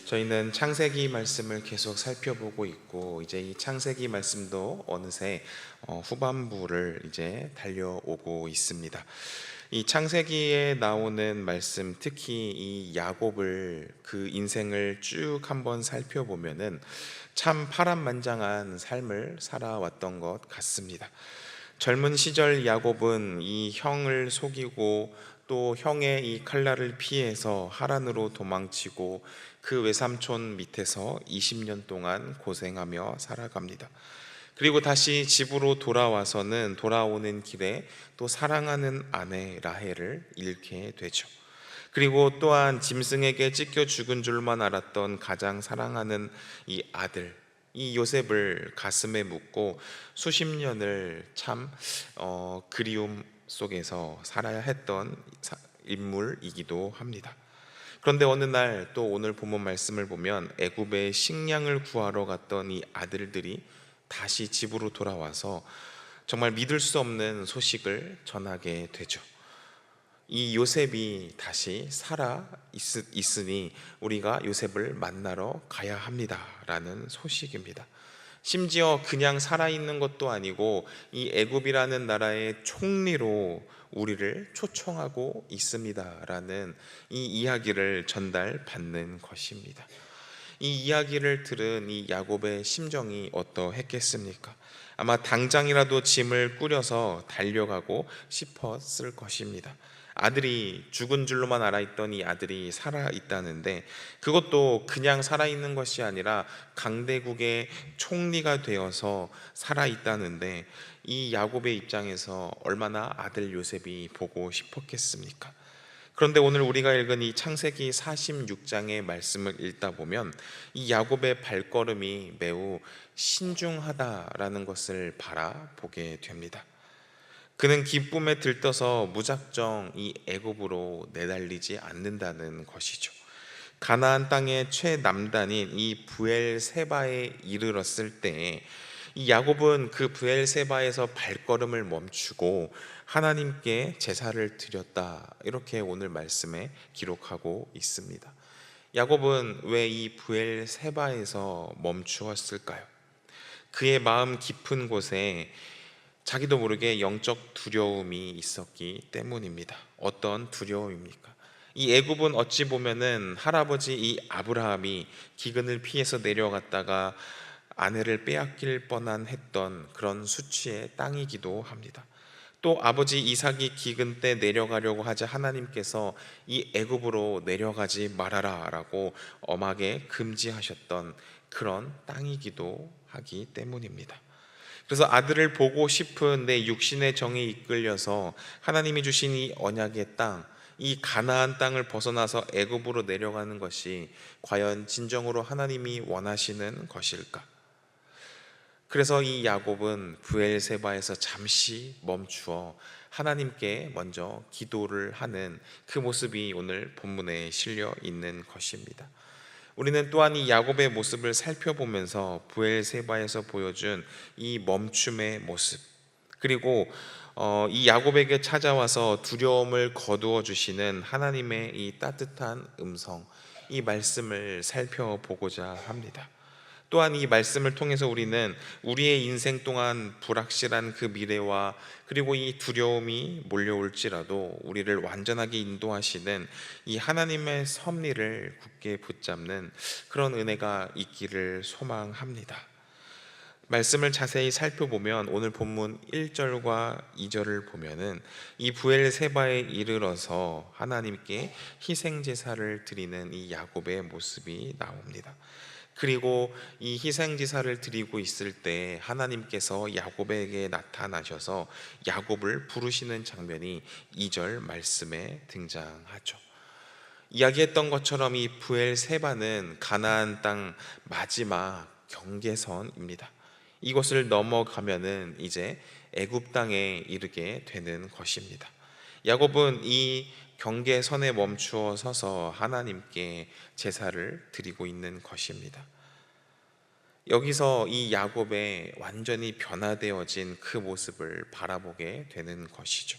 저희는 창세기 말씀을 계속 살펴보고 있고, 이제 이 창세기 말씀도 어느새 후반부를 이제 달려오고 있습니다. 이 창세기에 나오는 말씀, 특히 이 야곱을 그 인생을 쭉 한번 살펴보면은 참 파란만장한 삶을 살아왔던 것 같습니다. 젊은 시절 야곱은 이 형을 속이고 또 형의 이 칼날을 피해서 하란으로 도망치고 그 외삼촌 밑에서 20년 동안 고생하며 살아갑니다. 그리고 다시 집으로 돌아와서는 돌아오는 길에 또 사랑하는 아내 라헬을 잃게 되죠. 그리고 또한 짐승에게 찢겨 죽은 줄만 알았던 가장 사랑하는 이 아들, 이 요셉을 가슴에 묻고 수십 년을 참 그리움 속에서 살아야 했던 인물이기도 합니다. 그런데 어느 날 또 오늘 본문 말씀을 보면 애굽에 식량을 구하러 갔던 이 아들들이 다시 집으로 돌아와서 정말 믿을 수 없는 소식을 전하게 되죠. 이 요셉이 다시 살아 있으니 우리가 요셉을 만나러 가야 합니다 라는 소식입니다. 심지어 그냥 살아있는 것도 아니고 이 애굽이라는 나라의 총리로 우리를 초청하고 있습니다 라는 이 이야기를 전달받는 것입니다. 이 이야기를 들은 이 야곱의 심정이 어떠했겠습니까? 아마 당장이라도 짐을 꾸려서 달려가고 싶었을 것입니다. 아들이 죽은 줄로만 알아있던 이 아들이 살아있다는데, 그것도 그냥 살아있는 것이 아니라 강대국의 총리가 되어서 살아있다는데, 이 야곱의 입장에서 얼마나 아들 요셉이 보고 싶었겠습니까? 그런데 오늘 우리가 읽은 이 창세기 46장의 말씀을 읽다 보면 이 야곱의 발걸음이 매우 신중하다라는 것을 바라보게 됩니다. 그는 기쁨에 들떠서 무작정 이 애굽으로 내달리지 않는다는 것이죠. 가나안 땅의 최남단인 이 브엘세바에 이르렀을 때 이 야곱은 그 브엘세바에서 발걸음을 멈추고 하나님께 제사를 드렸다, 이렇게 오늘 말씀에 기록하고 있습니다. 야곱은 왜 이 브엘세바에서 멈추었을까요? 그의 마음 깊은 곳에 자기도 모르게 영적 두려움이 있었기 때문입니다. 어떤 두려움입니까? 이 애굽은 어찌 보면은 할아버지 이 아브라함이 기근을 피해서 내려갔다가 아내를 빼앗길 뻔한 했던 그런 수치의 땅이기도 합니다. 또 아버지 이삭이 기근 때 내려가려고 하자 하나님께서 이 애굽으로 내려가지 말아라 라고 엄하게 금지하셨던 그런 땅이기도 하기 때문입니다. 그래서 아들을 보고 싶은 내 육신의 정에 이끌려서 하나님이 주신 이 언약의 땅, 이 가나안 땅을 벗어나서 애굽으로 내려가는 것이 과연 진정으로 하나님이 원하시는 것일까? 그래서 이 야곱은 브엘세바에서 잠시 멈추어 하나님께 먼저 기도를 하는 그 모습이 오늘 본문에 실려 있는 것입니다. 우리는 또한 이 야곱의 모습을 살펴보면서 브엘세바에서 보여준 이 멈춤의 모습, 그리고 이 야곱에게 찾아와서 두려움을 거두어 주시는 하나님의 이 따뜻한 음성, 이 말씀을 살펴보고자 합니다. 또한 이 말씀을 통해서 우리는 우리의 인생 동안 불확실한 그 미래와 그리고 이 두려움이 몰려올지라도 우리를 완전하게 인도하시는 이 하나님의 섭리를 굳게 붙잡는 그런 은혜가 있기를 소망합니다. 말씀을 자세히 살펴보면 오늘 본문 1절과 2절을 보면은 이 브엘세바에 이르러서 하나님께 희생제사를 드리는 이 야곱의 모습이 나옵니다. 그리고 이 희생제사를 드리고 있을 때 하나님께서 야곱에게 나타나셔서 야곱을 부르시는 장면이 2절 말씀에 등장하죠. 이야기했던 것처럼 이 브엘세바는 가나안 땅 마지막 경계선입니다. 이곳을 넘어가면은 이제 애굽 땅에 이르게 되는 것입니다. 야곱은 이 경계선에 멈추어 서서 하나님께 제사를 드리고 있는 것입니다. 여기서 이 야곱의 완전히 변화되어진 그 모습을 바라보게 되는 것이죠.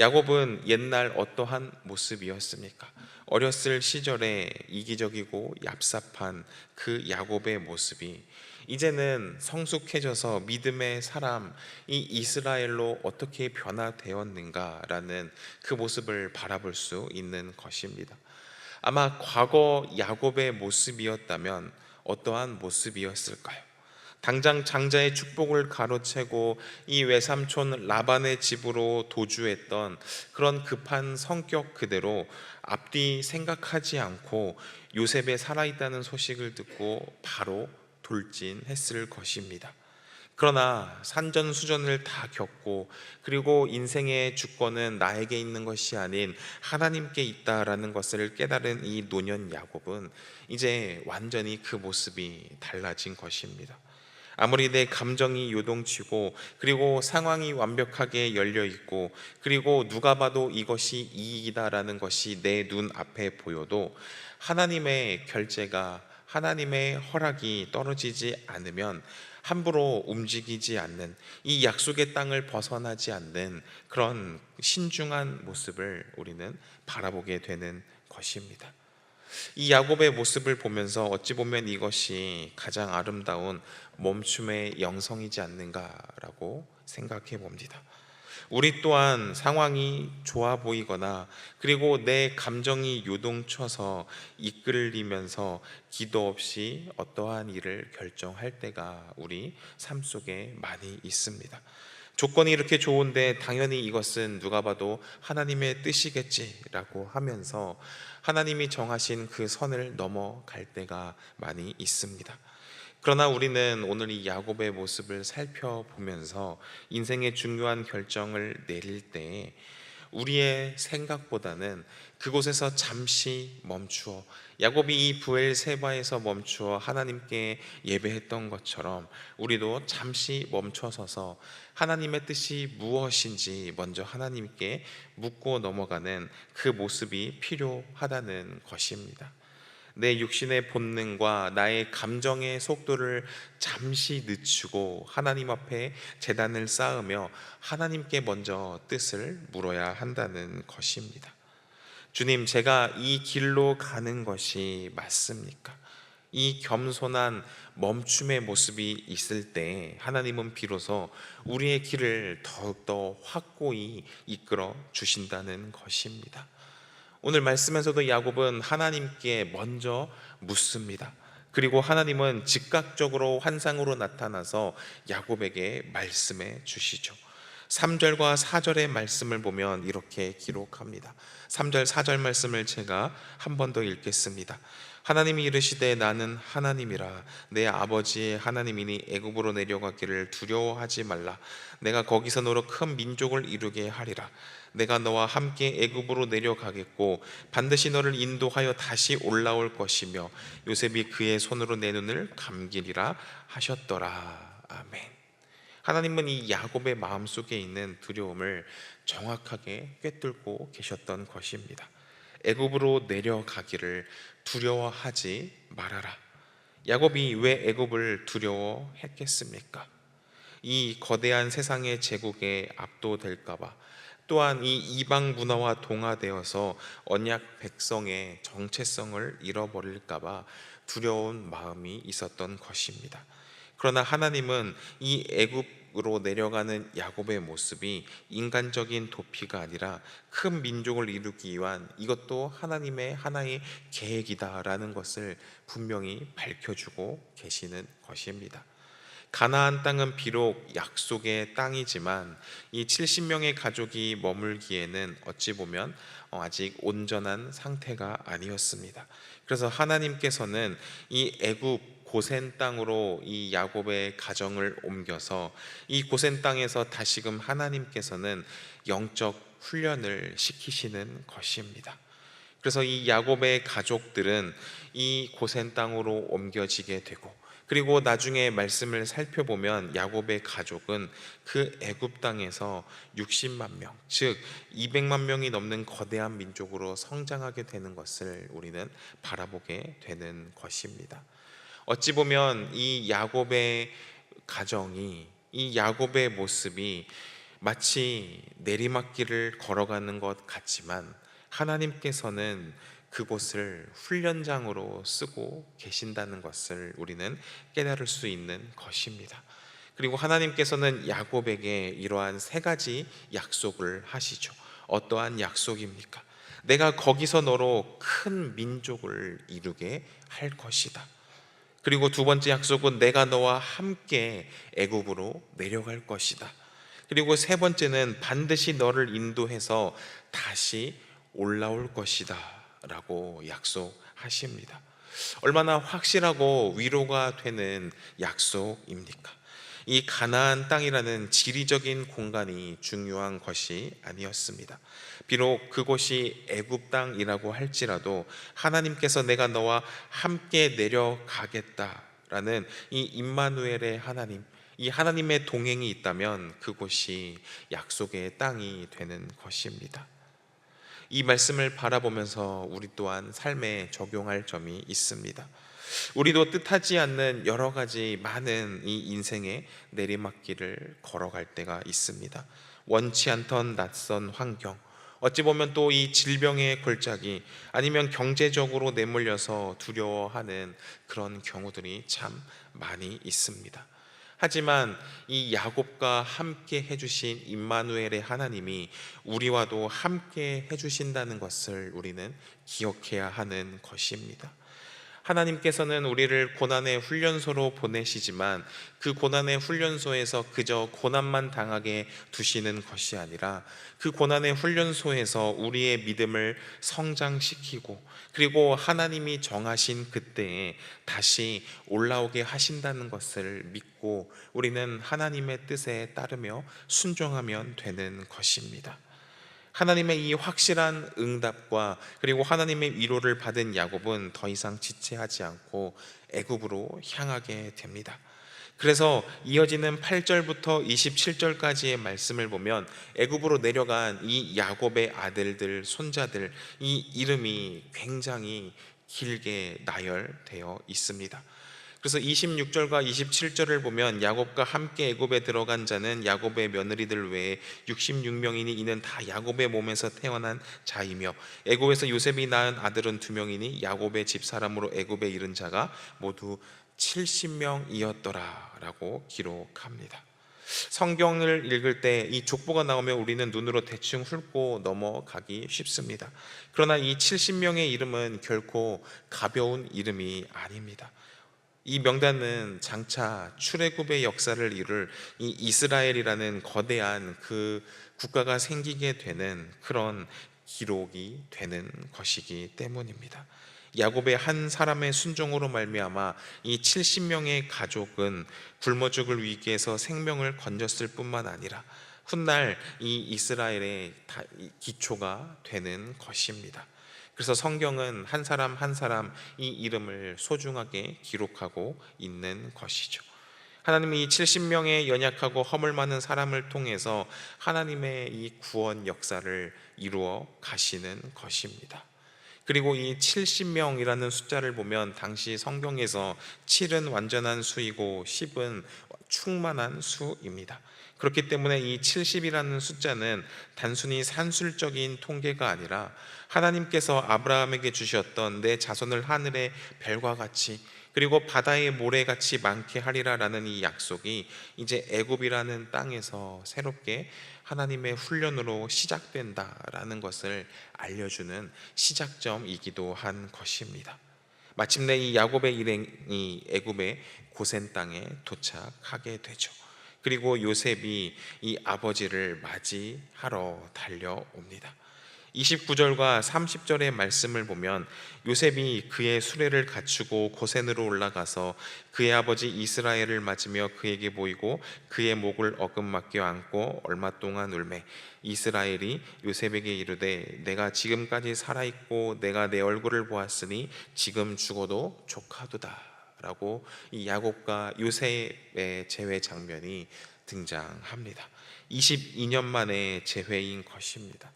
야곱은 옛날 어떠한 모습이었습니까? 어렸을 시절에 이기적이고 얍삽한 그 야곱의 모습이 이제는 성숙해져서 믿음의 사람, 이 이스라엘로 어떻게 변화되었는가라는 그 모습을 바라볼 수 있는 것입니다. 아마 과거 야곱의 모습이었다면 어떠한 모습이었을까요? 당장 장자의 축복을 가로채고 이 외삼촌 라반의 집으로 도주했던 그런 급한 성격 그대로 앞뒤 생각하지 않고 요셉에 살아있다는 소식을 듣고 바로 돌진했을 것입니다. 그러나 산전수전을 다 겪고 그리고 인생의 주권은 나에게 있는 것이 아닌 하나님께 있다라는 것을 깨달은 이 노년 야곱은 이제 완전히 그 모습이 달라진 것입니다. 아무리 내 감정이 요동치고 그리고 상황이 완벽하게 열려 있고 그리고 누가 봐도 이것이 이익이다라는 것이 내 눈앞에 보여도 하나님의 결제가, 하나님의 허락이 떨어지지 않으면 함부로 움직이지 않는, 이 약속의 땅을 벗어나지 않는 그런 신중한 모습을 우리는 바라보게 되는 것입니다. 이 야곱의 모습을 보면서 어찌 보면 이것이 가장 아름다운 멈춤의 영성이지 않는가라고 생각해 봅니다. 우리 또한 상황이 좋아 보이거나 그리고 내 감정이 요동쳐서 이끌리면서 기도 없이 어떠한 일을 결정할 때가 우리 삶 속에 많이 있습니다. 조건이 이렇게 좋은데 당연히 이것은 누가 봐도 하나님의 뜻이겠지라고 하면서 하나님이 정하신 그 선을 넘어갈 때가 많이 있습니다. 그러나 우리는 오늘 이 야곱의 모습을 살펴보면서 인생의 중요한 결정을 내릴 때 우리의 생각보다는 그곳에서 잠시 멈추어, 야곱이 이 브엘세바에서 멈추어 하나님께 예배했던 것처럼 우리도 잠시 멈춰서서 하나님의 뜻이 무엇인지 먼저 하나님께 묻고 넘어가는 그 모습이 필요하다는 것입니다. 내 육신의 본능과 나의 감정의 속도를 잠시 늦추고 하나님 앞에 제단을 쌓으며 하나님께 먼저 뜻을 물어야 한다는 것입니다. 주님, 제가 이 길로 가는 것이 맞습니까? 이 겸손한 멈춤의 모습이 있을 때 하나님은 비로소 우리의 길을 더욱더 확고히 이끌어 주신다는 것입니다. 오늘 말씀에서도 야곱은 하나님께 먼저 묻습니다. 그리고 하나님은 즉각적으로 환상으로 나타나서 야곱에게 말씀해 주시죠. 3절과 4절의 말씀을 보면 이렇게 기록합니다. 3절 4절 말씀을 제가 한 번 더 읽겠습니다. 하나님이 이르시되 나는 하나님이라 내 아버지의 하나님이니 애굽으로 내려가기를 두려워하지 말라. 내가 거기서 너로 큰 민족을 이루게 하리라. 내가 너와 함께 애굽으로 내려가겠고 반드시 너를 인도하여 다시 올라올 것이며 요셉이 그의 손으로 내 눈을 감기리라 하셨더라. 아멘. 하나님은 이 야곱의 마음속에 있는 두려움을 정확하게 꿰뚫고 계셨던 것입니다. 애굽으로 내려가기를 두려워하지 말아라. 야곱이 왜 애굽을 두려워했겠습니까? 이 거대한 세상의 제국에 압도될까봐, 또한 이 이방 문화와 동화되어서 언약 백성의 정체성을 잃어버릴까봐 두려운 마음이 있었던 것입니다. 그러나 하나님은 이 애굽으로 내려가는 야곱의 모습이 인간적인 도피가 아니라 큰 민족을 이루기 위한 이것도 하나님의 하나의 계획이다라는 것을 분명히 밝혀주고 계시는 것입니다. 가나안 땅은 비록 약속의 땅이지만 이 70명의 가족이 머물기에는 어찌 보면 아직 온전한 상태가 아니었습니다. 그래서 하나님께서는 이 애굽 고센 땅으로 이 야곱의 가정을 옮겨서 이 고센 땅에서 다시금 하나님께서는 영적 훈련을 시키시는 것입니다. 그래서 이 야곱의 가족들은 이 고센 땅으로 옮겨지게 되고, 그리고 나중에 말씀을 살펴보면 야곱의 가족은 그 애굽 땅에서 60만 명, 즉 200만 명이 넘는 거대한 민족으로 성장하게 되는 것을 우리는 바라보게 되는 것입니다. 어찌 보면 이 야곱의 가정이, 이 야곱의 모습이 마치 내리막길을 걸어가는 것 같지만 하나님께서는 그곳을 훈련장으로 쓰고 계신다는 것을 우리는 깨달을 수 있는 것입니다. 그리고 하나님께서는 야곱에게 이러한 세 가지 약속을 하시죠. 어떠한 약속입니까? 내가 거기서 너로 큰 민족을 이루게 할 것이다. 그리고 두 번째 약속은 내가 너와 함께 애굽으로 내려갈 것이다. 그리고 세 번째는 반드시 너를 인도해서 다시 올라올 것이다 라고 약속하십니다. 얼마나 확실하고 위로가 되는 약속입니까? 이 가나안 땅이라는 지리적인 공간이 중요한 것이 아니었습니다. 비록 그곳이 애굽 땅이라고 할지라도 하나님께서 내가 너와 함께 내려가겠다라는 이 임마누엘의 하나님, 이 하나님의 동행이 있다면 그곳이 약속의 땅이 되는 것입니다. 이 말씀을 바라보면서 우리 또한 삶에 적용할 점이 있습니다. 우리도 뜻하지 않는 여러 가지 많은 이 인생의 내리막길을 걸어갈 때가 있습니다. 원치 않던 낯선 환경, 어찌 보면 또 이 질병의 골짜기, 아니면 경제적으로 내몰려서 두려워하는 그런 경우들이 참 많이 있습니다. 하지만 이 야곱과 함께 해주신 임마누엘의 하나님이 우리와도 함께 해주신다는 것을 우리는 기억해야 하는 것입니다. 하나님께서는 우리를 고난의 훈련소로 보내시지만 그 고난의 훈련소에서 그저 고난만 당하게 두시는 것이 아니라 그 고난의 훈련소에서 우리의 믿음을 성장시키고 그리고 하나님이 정하신 그때에 다시 올라오게 하신다는 것을 믿고 우리는 하나님의 뜻에 따르며 순종하면 되는 것입니다. 하나님의 이 확실한 응답과 그리고 하나님의 위로를 받은 야곱은 더 이상 지체하지 않고 애굽으로 향하게 됩니다. 그래서 이어지는 8절부터 27절까지의 말씀을 보면 애굽으로 내려간 이 야곱의 아들들, 손자들, 이 이름이 굉장히 길게 나열되어 있습니다. 그래서 26절과 27절을 보면 야곱과 함께 애굽에 들어간 자는 야곱의 며느리들 외에 66명이니 이는 다 야곱의 몸에서 태어난 자이며 애굽에서 요셉이 낳은 아들은 2명이니 야곱의 집사람으로 애굽에 이른 자가 모두 70명이었더라 라고 기록합니다. 성경을 읽을 때 이 족보가 나오면 우리는 눈으로 대충 훑고 넘어가기 쉽습니다. 그러나 이 70명의 이름은 결코 가벼운 이름이 아닙니다. 이 명단은 장차 출애굽의 역사를 이룰 이 이스라엘이라는 거대한 그 국가가 생기게 되는 그런 기록이 되는 것이기 때문입니다. 야곱의 한 사람의 순종으로 말미암아 이 70명의 가족은 굶어 죽을 위기에서 생명을 건졌을 뿐만 아니라 훗날 이 이스라엘의 기초가 되는 것입니다. 그래서 성경은 한 사람 한 사람 이 이름을 소중하게 기록하고 있는 것이죠. 하나님이 이 70명의 연약하고 허물 많은 사람을 통해서 하나님의 이 구원 역사를 이루어 가시는 것입니다. 그리고 이 70명이라는 숫자를 보면 당시 성경에서 7은 완전한 수이고 10은 충만한 수입니다. 그렇기 때문에 이 70이라는 숫자는 단순히 산술적인 통계가 아니라 하나님께서 아브라함에게 주셨던 내 자손을 하늘의 별과 같이 그리고 바다의 모래같이 많게 하리라라는 이 약속이 이제 애굽이라는 땅에서 새롭게 하나님의 훈련으로 시작된다라는 것을 알려주는 시작점이기도 한 것입니다. 마침내 이 야곱의 일행이 애굽의 고센 땅에 도착하게 되죠. 그리고 요셉이 이 아버지를 맞이하러 달려옵니다. 29절과 30절의 말씀을 보면 요셉이 그의 수레를 갖추고 고센으로 올라가서 그의 아버지 이스라엘을 맞으며 그에게 보이고 그의 목을 어긋맞게 안고 얼마 동안 울매 이스라엘이 요셉에게 이르되 내가 지금까지 살아있고 내가 내 얼굴을 보았으니 지금 죽어도 족하도다 라고 이 야곱과 요셉의 재회 장면이 등장합니다. 22년 만의 재회인 것입니다.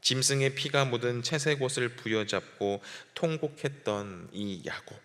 짐승의 피가 묻은 채색 옷을 부여잡고 통곡했던 이 야곱,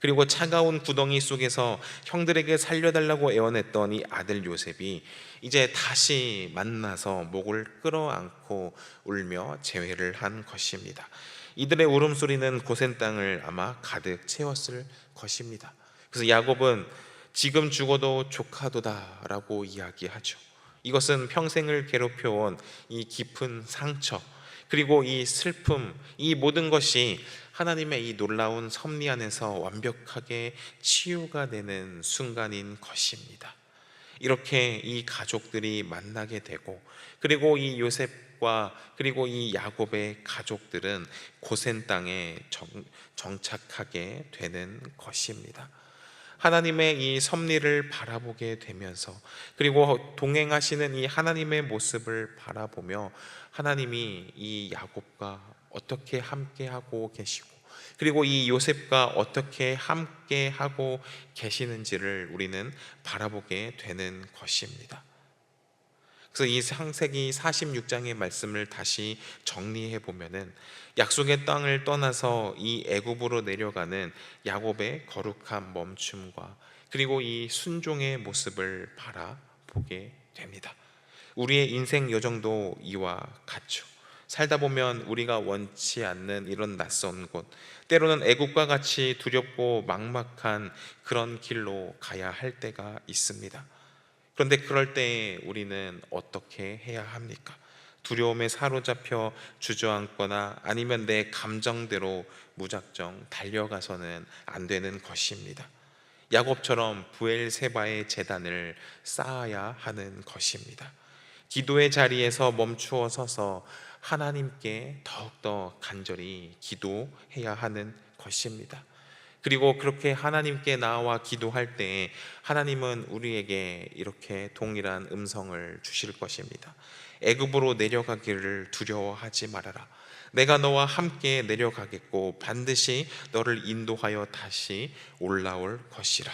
그리고 차가운 구덩이 속에서 형들에게 살려달라고 애원했던 이 아들 요셉이 이제 다시 만나서 목을 끌어안고 울며 재회를 한 것입니다. 이들의 울음소리는 고센 땅을 아마 가득 채웠을 것입니다. 그래서 야곱은 지금 죽어도 조카도다라고 이야기하죠. 이것은 평생을 괴롭혀온 이 깊은 상처, 그리고 이 슬픔, 이 모든 것이 하나님의 이 놀라운 섭리 안에서 완벽하게 치유가 되는 순간인 것입니다. 이렇게 이 가족들이 만나게 되고, 그리고 이 요셉과 그리고 이 야곱의 가족들은 고센 땅에 정착하게 되는 것입니다. 하나님의 이 섭리를 바라보게 되면서, 그리고 동행하시는 이 하나님의 모습을 바라보며 하나님이 이 야곱과 어떻게 함께하고 계시고, 그리고 이 요셉과 어떻게 함께하고 계시는지를 우리는 바라보게 되는 것입니다. 그래서 이 창세기 46장의 말씀을 다시 정리해 보면은 약속의 땅을 떠나서 이 애굽으로 내려가는 야곱의 거룩한 멈춤과 그리고 이 순종의 모습을 바라보게 됩니다. 우리의 인생 여정도 이와 같죠. 살다 보면 우리가 원치 않는 이런 낯선 곳, 때로는 애국과 같이 두렵고 막막한 그런 길로 가야 할 때가 있습니다. 그런데 그럴 때 우리는 어떻게 해야 합니까? 두려움에 사로잡혀 주저앉거나 아니면 내 감정대로 무작정 달려가서는 안 되는 것입니다. 야곱처럼 부엘세바의 제단을 쌓아야 하는 것입니다. 기도의 자리에서 멈추어 서서 하나님께 더욱더 간절히 기도해야 하는 것입니다. 그리고 그렇게 하나님께 나와 기도할 때 하나님은 우리에게 이렇게 동일한 음성을 주실 것입니다. 애굽으로 내려가기를 두려워하지 말아라. 내가 너와 함께 내려가겠고 반드시 너를 인도하여 다시 올라올 것이라.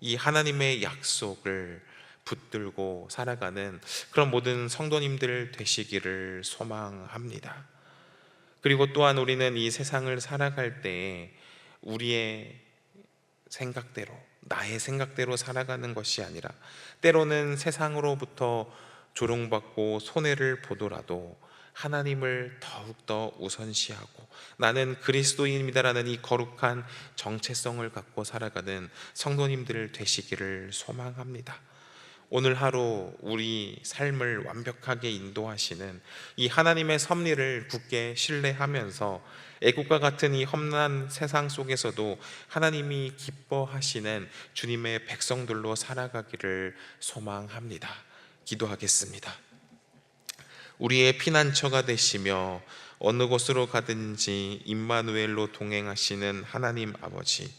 이 하나님의 약속을 붙들고 살아가는 그런 모든 성도님들 되시기를 소망합니다. 그리고 또한 우리는 이 세상을 살아갈 때 우리의 생각대로, 나의 생각대로 살아가는 것이 아니라 때로는 세상으로부터 조롱받고 손해를 보더라도 하나님을 더욱더 우선시하고 나는 그리스도인이다라는 이 거룩한 정체성을 갖고 살아가는 성도님들 되시기를 소망합니다. 오늘 하루 우리 삶을 완벽하게 인도하시는 이 하나님의 섭리를 굳게 신뢰하면서 애국과 같은 이 험난한 세상 속에서도 하나님이 기뻐하시는 주님의 백성들로 살아가기를 소망합니다. 기도하겠습니다. 우리의 피난처가 되시며 어느 곳으로 가든지 임마누엘로 동행하시는 하나님 아버지,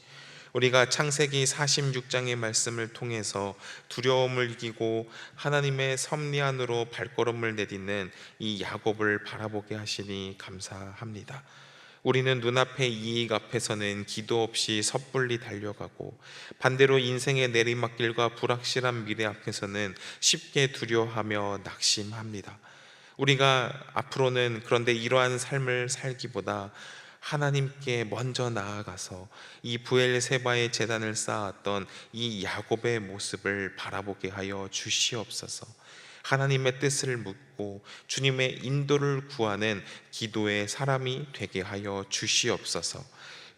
우리가 창세기 46장의 말씀을 통해서 두려움을 이기고 하나님의 섭리 안으로 발걸음을 내딛는 이 야곱을 바라보게 하시니 감사합니다. 우리는 눈앞의 이익 앞에서는 기도 없이 섣불리 달려가고 반대로 인생의 내리막길과 불확실한 미래 앞에서는 쉽게 두려워하며 낙심합니다. 우리가 앞으로는 그런데 이러한 삶을 살기보다 하나님께 먼저 나아가서 이 부엘세바의 제단을 쌓았던 이 야곱의 모습을 바라보게 하여 주시옵소서. 하나님의 뜻을 묻고 주님의 인도를 구하는 기도의 사람이 되게 하여 주시옵소서.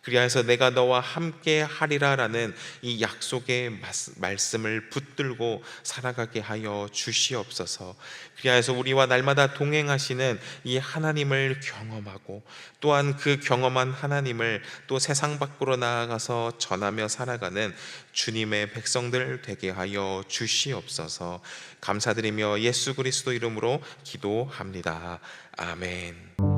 그리하여서 내가 너와 함께 하리라 라는 이 약속의 말씀을 붙들고 살아가게 하여 주시옵소서. 그리하여서 우리와 날마다 동행하시는 이 하나님을 경험하고 또한 그 경험한 하나님을 또 세상 밖으로 나아가서 전하며 살아가는 주님의 백성들 되게 하여 주시옵소서. 감사드리며 예수 그리스도 이름으로 기도합니다. 아멘.